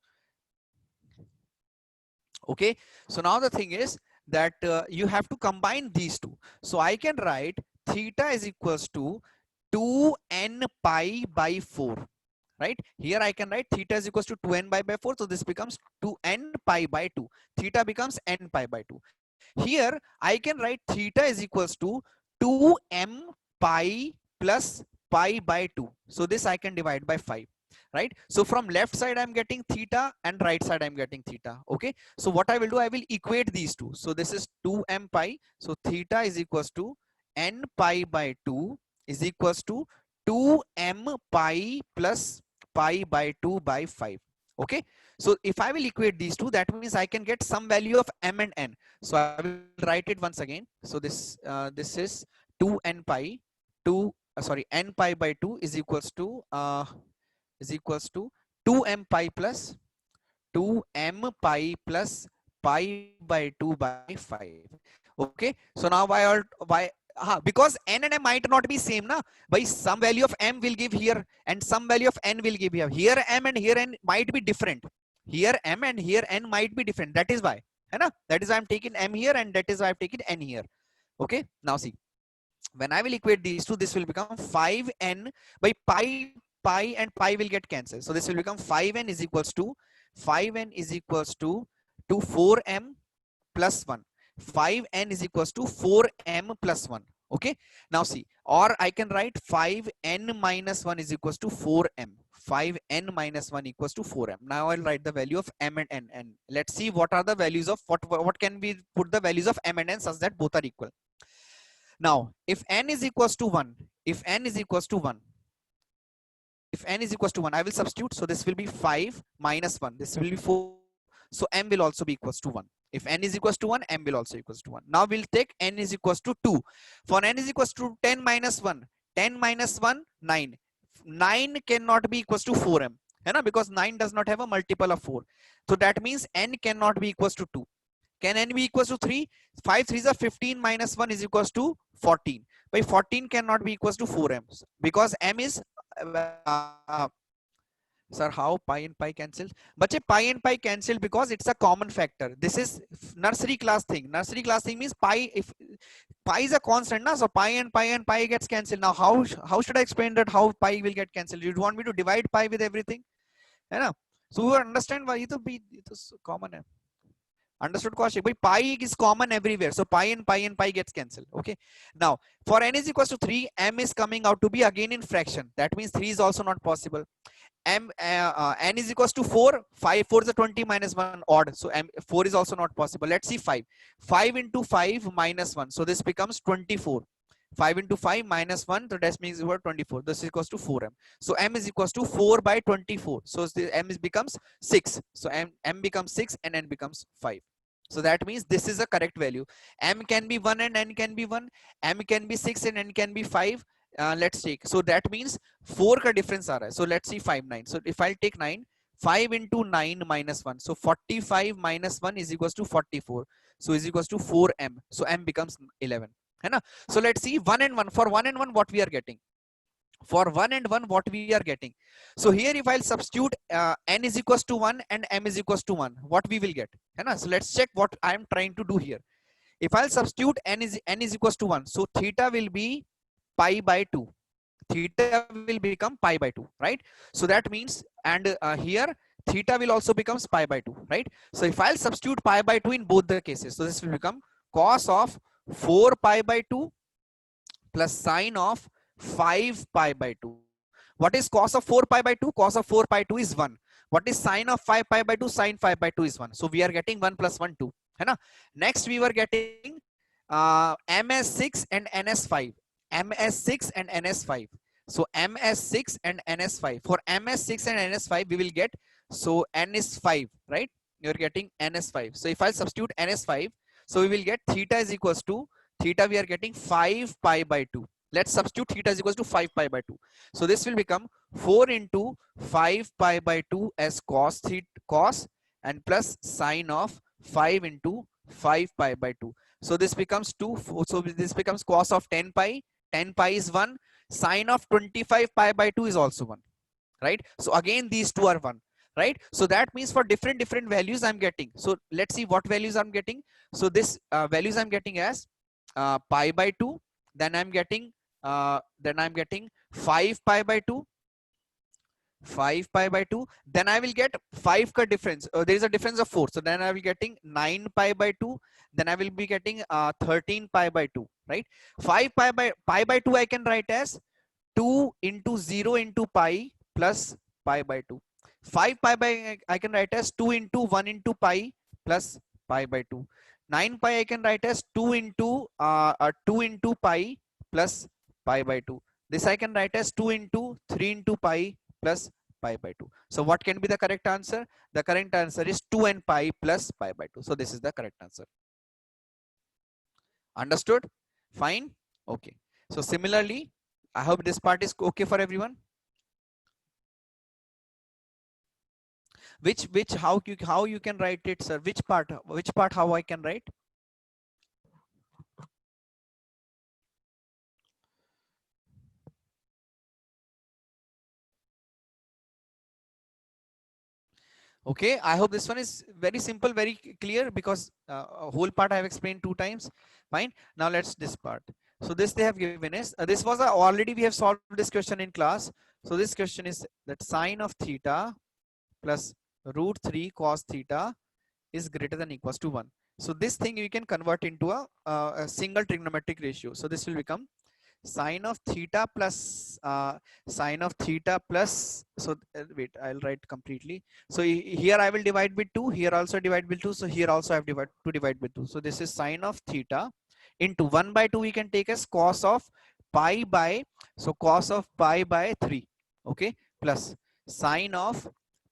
Okay, so now the thing is that you have to combine these two. So I can write theta is equals to 2n pi by 4. Right here I can write theta is equals to 2n pi by 4, so this becomes 2n pi by 2. Theta becomes n pi by 2. Here I can write theta is equals to 2m pi plus pi by 2. So this I can divide by 5, right? So from left side I'm getting theta and right side I'm getting theta. Okay, so what I will do, I will equate these two. So this is 2m pi, so theta is equals to n pi by 2 is equals to 2m pi plus pi by 2 by 5. Okay, so if I will equate these two, that means I can get some value of m and n. So I will write it once again. So this is 2n pi 2 sorry n pi by 2 is equals to 2m pi plus 2m pi plus pi by 2 by 5. Okay, so now why because n and m might not be same, na? By some value of m will give here and some value of n will give here. Here m and here n might be different. Here m and here n might be different. That is why, hai na? That is why I'm taking m here and that is why I've taken n here. Okay, now see, when I will equate these two, this will become 5n by pi and pi will get cancelled. So this will become 5n is equals to 4m plus 1. 5n is equals to 4m plus 1. Okay, now see, or I can write 5n minus 1 is equals to 4m. 5n minus 1 equals to 4m. Now I'll write the value of m and n, and let's see what are the values of what can we put the values of m and n such that both are equal. Now if n is equals to 1, if n is equals to 1, I will substitute. So this will be 5 minus 1, this will be 4. So m will also be equals to 1. If n is equals to 1, m will also equals to 1. Now we'll take n is equals to 2. For n is equals to 10 minus 1, 10 minus 1, 9. 9 cannot be equals to 4m, because 9 does not have a multiple of 4. So that means n cannot be equals to 2. Can n be equals to 3? 5 3s are 15 minus 1 is equals to 14. By 14 cannot be equals to 4m because m is sir, how pi and pi cancel? But pi and pi cancel because it's a common factor. This is nursery class thing. Nursery class thing means pi, if pi is a constant, na, so pi and pi gets cancelled. Now how should I explain that how pi will get cancelled? You want me to divide pi with everything? Yeah, so you understand why it is common. Understood, Kaushik? But pi is common everywhere. So pi and pi gets cancelled. Okay. Now for n is equals to 3, m is coming out to be again in fraction. That means 3 is also not possible. N is equals to 4. 5 4 is a 20 minus 1 odd. So 4 is also not possible. Let's see 5. 5 into 5 minus 1. So this becomes 24. 5 into 5 minus 1. So that means 24. This is equals to 4m. So m is equals to 4 by 24. So the m becomes 6. So m becomes 6 and n becomes 5. So that means this is a correct value. M can be 1 and N can be 1. M can be 6 and N can be 5. Let's take. So that means 4 ka difference aa raha hai. So let's see 5, 9. So if I'll take 9, 5 into 9 minus 1. So 45 minus 1 is equals to 44. So is equals to 4M. So M becomes 11. है ना? So let's see 1 and 1. For 1 and 1, what we are getting? For 1 and 1, what we are getting? So here if I'll substitute N is equals to 1 and M is equals to 1, what we will get? है ना? So let's check what I am trying to do here. If I'll substitute N is equals to 1, so theta will be pi by 2. Theta will become pi by 2, right? So that means, and here theta will also becomes pi by 2, right? So if I'll substitute pi by 2 in both the cases, so this will become cos of 4 pi by 2 plus sine of 5 pi by 2. What is cos of 4 pi by 2? Cos of 4 pi 2 is 1. What is sine of 5 pi by 2? Sine 5 by 2 is 1. So we are getting 1 plus 1, 2. है ना? Next we were getting ms6 and ns5. ms6 and ns5. So ms6 and ns5. For ms6 and ns5 we will get, so n is 5, right? You're getting ns5. So if I substitute ns5, so we will get theta is equals to, theta we are getting 5 pi by 2. Let's substitute theta is equals to 5 pi by 2. So this will become 4 into 5 pi by 2 as cos theta, cos, and plus sine of 5 into 5 pi by 2. So this becomes 2. So this becomes cos of 10 pi. 10 pi is 1. Sine of 25 pi by 2 is also 1. Right? So again, these two are 1. Right? So that means for different values I'm getting. So let's see what values I'm getting. So this values I'm getting as pi by 2. Then I'm getting 5 pi by 2. 5 pi by 2. Then I will get 5 ka difference. There is a difference of 4. So then I will getting 9 pi by 2. Then I will be getting 13 pi by 2. Right? 5 pi by 2 I can write as 2 into 0 into pi plus pi by 2. 5 pi by I can write as 2 into 1 into pi plus pi by 2. 9 pi I can write as 2 into pi plus pi by 2. This I can write as 2 into 3 into pi plus pi by 2. So what can be the correct answer? The correct answer is 2n pi plus pi by 2. So this is the correct answer. Understood? Fine. Okay. So similarly, I hope this part is okay for everyone. How you can write it, sir? Which part how I can write? Okay, I hope this one is very simple, very clear, because whole part I have explained 2 times. Fine. Now let's this part. So this they have given us. This was already we have solved this question in class. So this question is that sine of theta plus root 3 cos theta is greater than equals to 1. So this thing you can convert into a single trigonometric ratio. So this will become sine of theta plus so wait, I'll write completely. So here I will divide with 2, here also divide with 2, so here also I have to divide with 2. So this is sine of theta into 1 by 2 we can take as cos of pi by, so cos of pi by 3, okay, plus sine of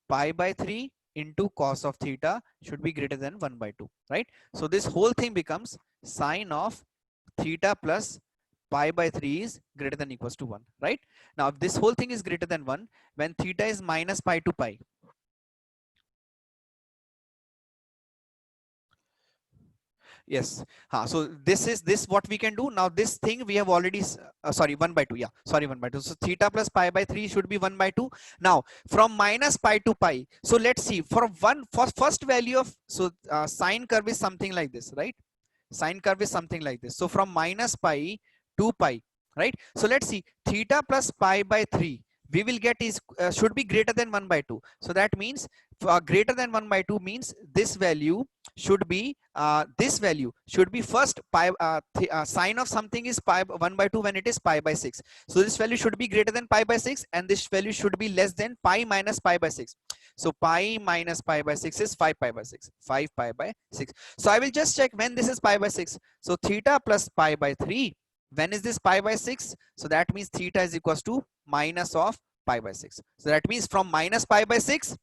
pi by 3 into cos of theta should be greater than 1 by 2, right? So this whole thing becomes sine of theta plus pi by 3 is greater than equals to 1, right? Now if this whole thing is greater than 1, when theta is minus pi to pi, yes, so this is what we can do. Now this thing we have already sorry, 1 by 2, yeah, sorry, 1 by 2. So theta plus pi by 3 should be 1 by 2. Now from minus pi to pi, so let's see, for first value of, so sine curve is something like this, right? Sine curve is something like this. So from minus pi to pi, right? So let's see, theta plus pi by 3 we will get is should be greater than 1 by 2. So that means greater than 1 by 2 means this value should be first pi sine of something is pi 1 by 2 when it is pi by 6. So this value should be greater than pi by 6, and this value should be less than pi minus pi by 6. So pi minus pi by 6 is 5 pi by 6, 5 pi by 6. So I will just check when this is pi by 6. So theta plus pi by 3, when is this pi by 6? So that means theta is equals to minus of pi by 6. So that means from minus pi by 6,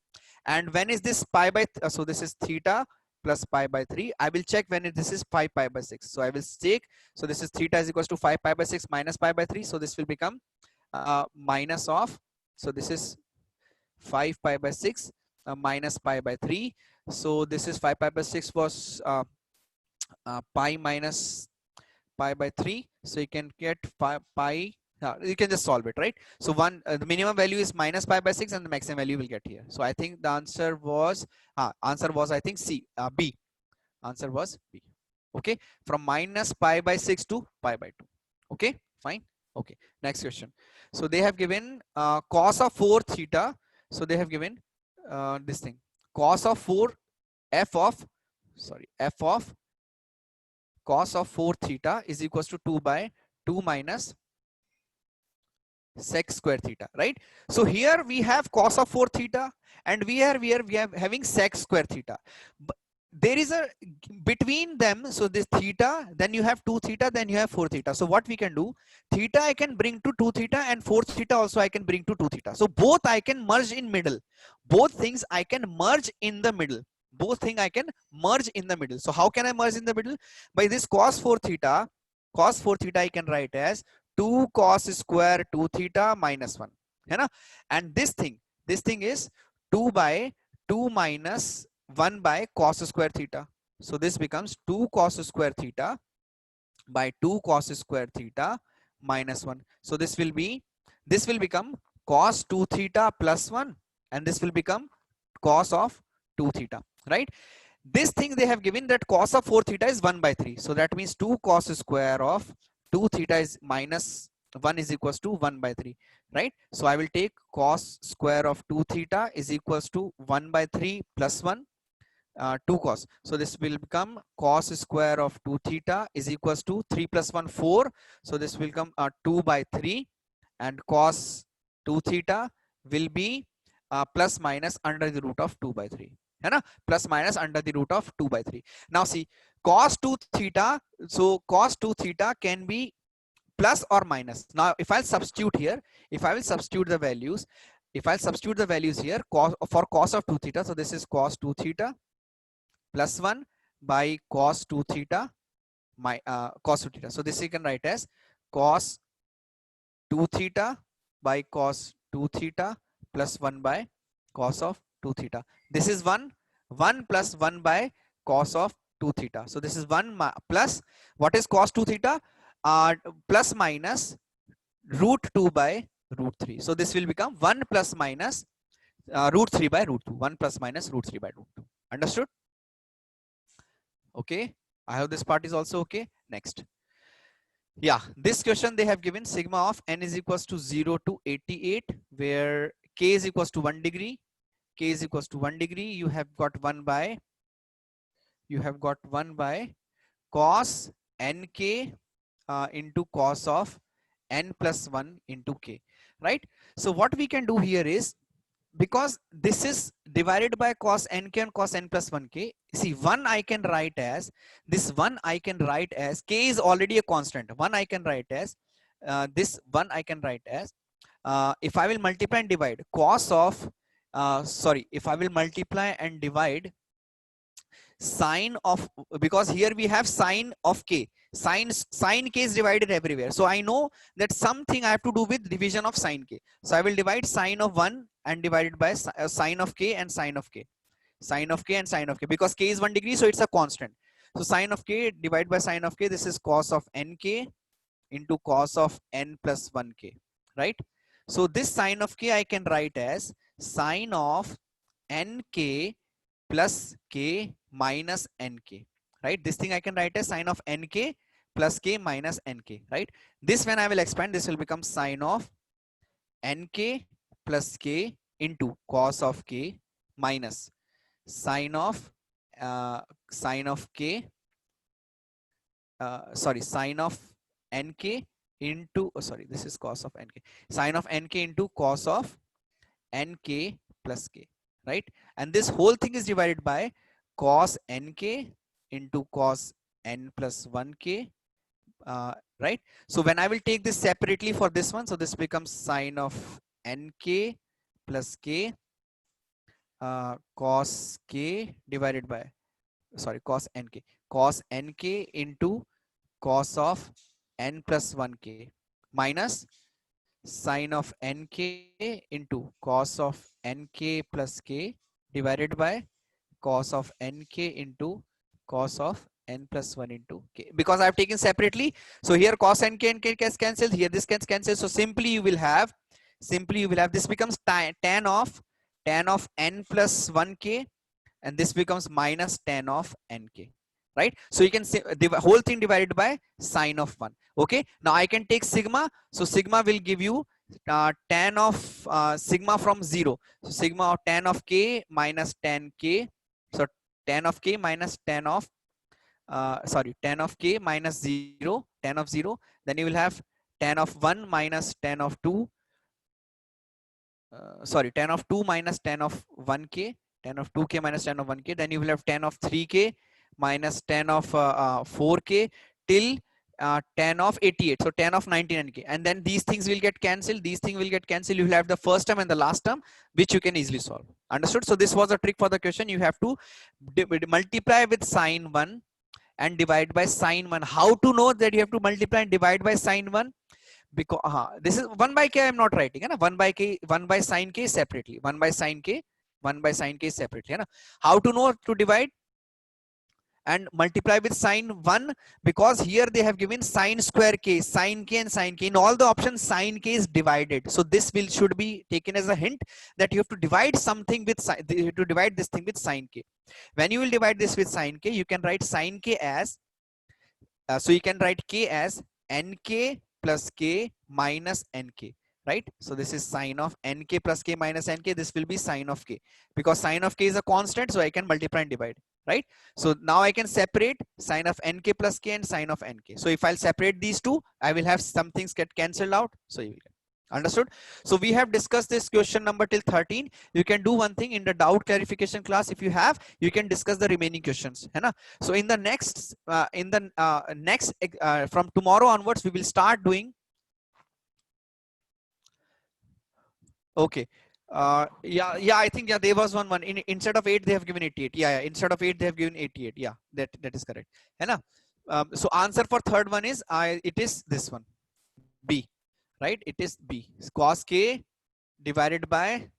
and when is this pi by so this is theta plus pi by 3. I will check when this is 5 pi by 6. So I will take, so this is theta is equals to 5 pi by 6 minus pi by 3. So this will become minus of, so this is 5 pi by 6 minus pi by 3. So this is 5 pi by 6 was pi minus pi by 3. So you can get pi, you can just solve it, right? So the minimum value is minus pi by 6 and the maximum value will get here. So I think the answer was I think C, B. Answer was B. Okay, from minus pi by 6 to pi by 2. Okay, fine. Okay, next question. So they have given cos of 4 theta. So they have given this thing, cos of 4 f of cos of 4 theta is equals to 2 by 2 minus sec square theta, right? So here we have cos of 4 theta and we are having sec square theta. But there is a between them, so this theta, then you have 2 theta, then you have 4 theta. So what we can do, theta I can bring to 2 theta and 4 theta also I can bring to 2 theta. So both I can merge in middle. Both things I can merge in the middle. Both thing I can merge in the middle. So how can I merge in the middle? By this cos 4 theta I can write as 2 cos square 2 theta minus 1, है ना? And this thing is 2 by 2 minus 1 by cos square theta. So this becomes 2 cos square theta by 2 cos square theta minus 1. So this will become cos 2 theta plus 1 and this will become cos of 2 theta, right? This thing they have given that cos of 4 theta is 1 by 3. So that means 2 cos square of 2 theta is minus 1 is equals to 1 by 3, right? So I will take cos square of 2 theta is equals to 1 by 3 plus 1, 2 cos. So this will become cos square of 2 theta is equals to 3 plus 1, 4. So this will come 2 by 3 and cos 2 theta will be plus minus under the root of 2 by 3. है ना, plus minus under the root of 2 by 3. Now see, cos 2 theta, so cos 2 theta can be plus or minus. Now if I'll substitute here, if I will substitute the values, here, for cos of 2 theta, so this is cos 2 theta plus 1 by cos 2 theta, cos 2 theta. So this you can write as cos 2 theta by cos 2 theta plus 1 by cos of 2 theta. This is 1 plus 1 by cos of 2 theta. So this is 1 plus, what is cos 2 theta? Plus minus root 2 by root 3. So this will become 1 plus minus root 3 by root 2. 1 plus minus root 3 by root 2. Understood? Okay. I hope this part is also okay. Next. Yeah, this question they have given sigma of n is equals to 0 to 88, where k is equals to 1 degree. K is equals to 1 degree. You have got 1 by cos nk into cos of n plus 1 into k, right? So what we can do here is, because this is divided by cos nk and cos n plus 1k, see, 1 I can write as, this 1 I can write as, k is already a constant, 1 I can write as, this 1 I can write as, if I will multiply and divide cos of, if I will multiply and divide sine of, because here we have sine of k, sine k is divided everywhere, so I know that something I have to do with division of sine k. So I will divide sine of 1 and divide it by sine of k and sine of k, because k is 1 degree, so it's a constant. So sine of k divided by sine of k, this is cos of nk into cos of n plus 1k, right? So this sine of k I can write as sine of nk plus k minus nk, right? This thing I can write as sine of nk plus k minus nk, right? This, when I will expand, this will become sine of nk plus k into cos of k minus sine of sine of nk into, this is cos of nk, sine of nk into cos of nk plus k, right? And this whole thing is divided by cos nk into cos n plus 1k, right? So when I will take this separately for this one, so this becomes sine of nk plus k cos k divided by sorry, cos nk, cos nk into cos of n plus 1k minus sine of nk into cos of nk plus k divided by cos of nk into cos of n plus 1 into k, because I've taken separately. So here cos nk and k gets cancelled, here this gets cancelled. So simply you will have, this becomes tan of n plus 1k, and this becomes minus tan of nk, right? So you can say the whole thing divided by sine of 1. Okay, now I can take sigma. So sigma will give you tan of sigma from 0. So sigma of tan of k minus tan k. So tan of k minus tan of tan of k minus 0, tan of 0. Then you will have tan of 1 minus tan of 2, tan of 2 minus tan of 1k, tan of 2k minus tan of 1k. Then you will have tan of 3k minus tan of 4k till tan of 88. So tan of 99k. And then these things will get cancelled. These things will get cancelled. You will have the first term and the last term, which you can easily solve. Understood? So this was a trick for the question. You have to multiply with sine 1 and divide by sine 1. How to know that you have to multiply and divide by sine 1? Because this is 1 by k, I'm not writing, है ना? 1 by k, 1 by sine k separately, 1 by sine k, 1 by sine k separately, है ना? How to know to divide and multiply with sine 1? Because here they have given sine square k, sine k and sine k. In all the options, sine k is divided. So this will should be taken as a hint that you have to divide something with to divide this thing with sine k. When you will divide this with sine k, you can write sine k as so you can write k as nk plus k minus nk, right? So this is sine of nk plus k minus nk. This will be sine of k, because sine of k is a constant, so I can multiply and divide, right? So now I can separate sine of nk plus k and sine of nk. So if I'll separate these two, I will have some things get cancelled out. So you will get. Understood? So we have discussed this question number till 13. You can do one thing in the doubt clarification class. If you have, you can discuss the remaining questions, है ना? So in the next from tomorrow onwards, we will start doing. Okay. Yeah, I think, yeah, there was one instead of 8 they have given 88. Yeah, instead of 8 they have given 88. Yeah, that is correct, है ना? So answer for third one is it is this one, B, right? It is B, cos k divided by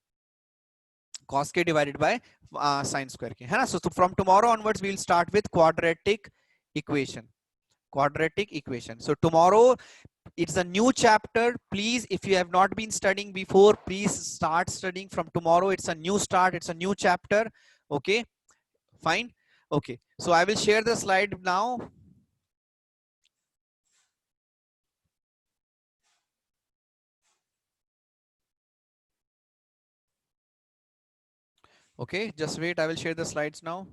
sine square k, है ना? So from tomorrow onwards we will start with quadratic equation. So tomorrow it's a new chapter. Please, if you have not been studying before, please start studying from tomorrow. It's a new start, it's a new chapter. Okay, fine. Okay, so I will share the slide now. Okay, just wait, I will share the slides now.